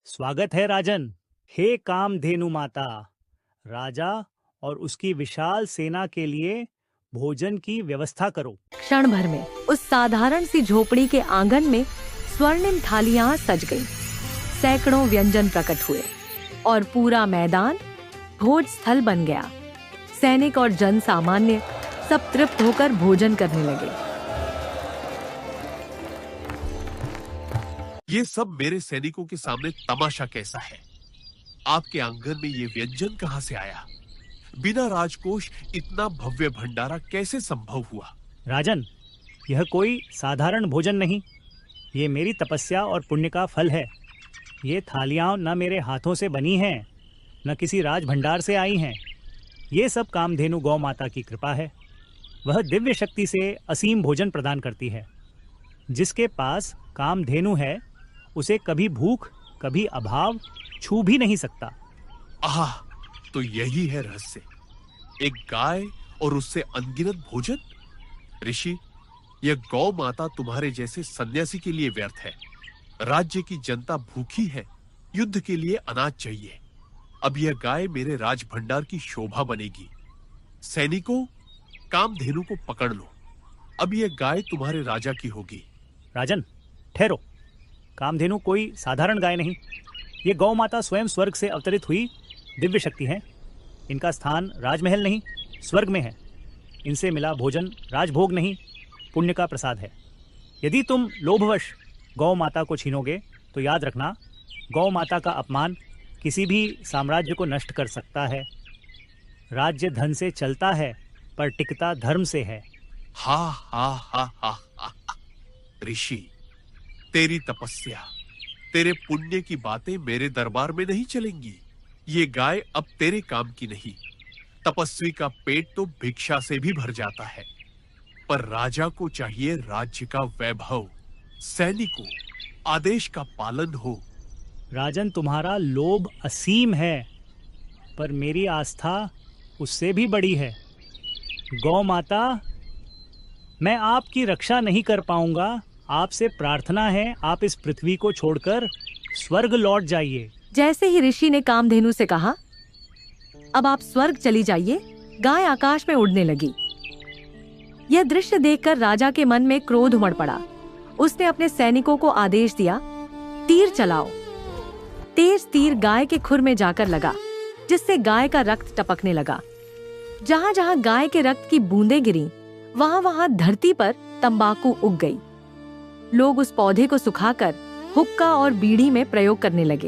स्वागत है राजन। हे कामधेनु माता, राजा और उसकी विशाल सेना के लिए भोजन की व्यवस्था करो। क्षण भर में उस साधारण सी झोपड़ी के आंगन में स्वर्णिम थालियां सज गईं। सैकड़ों व्यंजन प्रकट हुए और पूरा मैदान भोज स्थल बन गया। सैनिक और जन सामान्य सब तृप्त होकर भोजन करने लगे। ये सब मेरे सैनिकों के सामने तमाशा कैसा है? आपके आंगन में ये व्यंजन कहां से आया? बिना राजकोष इतना भव्य भंडारा कैसे संभव हुआ? राजन, यह कोई साधारण भोजन नहीं, ये मेरी तपस्या और पुण्य का फल है। ये थालियां न मेरे हाथों से बनी हैं, न किसी राज भंडार से आई हैं। ये सब कामधेनु गौ माता की कृपा है। वह दिव्य शक्ति से असीम भोजन प्रदान करती है। जिसके पास कामधेनु है, उसे कभी भूख, कभी अभाव छू भी नहीं सकता। आह, तो यही है रहस्य। एक गाय और उससे अनगिनत भोजन। ऋषि, यह गौ माता तुम्हारे जैसे सन्यासी के लिए व्यर्थ है। राज्य की जनता भूखी है, युद्ध के लिए अनाज चाहिए। अब यह गाय मेरे राज भंडार की शोभा बनेगी। सैनिकों, कामधेनु को पकड़ लो। अब यह गाय तुम्हारे राजा की होगी। राजन, ठहरो। कामधेनु कोई साधारण गाय नहीं, ये गौ माता स्वयं स्वर्ग से अवतरित हुई दिव्य शक्ति है। इनका स्थान राजमहल नहीं, स्वर्ग में है। इनसे मिला भोजन राजभोग नहीं, पुण्य का प्रसाद है। यदि तुम लोभवश गौ माता को छीनोगे तो याद रखना, गौ माता का अपमान किसी भी साम्राज्य को नष्ट कर सकता है। राज्य धन से चलता है, पर टिकता धर्म से है। हा हा हा हा हा। ऋषि, तेरी तपस्या, तेरे पुण्य की बातें मेरे दरबार में नहीं चलेंगी। ये गाय अब तेरे काम की नहीं। तपस्वी का पेट तो भिक्षा से भी भर जाता है, पर राजा को चाहिए राज्य का वैभव। सैनिकों, आदेश का पालन हो। राजन, तुम्हारा लोभ असीम है, पर मेरी आस्था उससे भी बड़ी है। गौ माता, मैं आपकी रक्षा नहीं कर पाऊंगा। आपसे प्रार्थना है, आप इस पृथ्वी को छोड़कर स्वर्ग लौट जाइए। जैसे ही ऋषि ने कामधेनु से कहा, अब आप स्वर्ग चली जाइए, गाय आकाश में उड़ने लगी। यह दृश्य देखकर राजा के मन में क्रोध उमड़ पड़ा। उसने अपने सैनिकों को आदेश दिया, तीर चलाओ। तेज तीर गाय के खुर में जाकर लगा, जिससे गाय का रक्त टपकने लगा। जहां जहां गाय के रक्त की बूंदें गिरी, वहां वहां धरती पर तंबाकू उग गई। लोग उस पौधे को सुखाकर हुक्का और बीड़ी में प्रयोग करने लगे।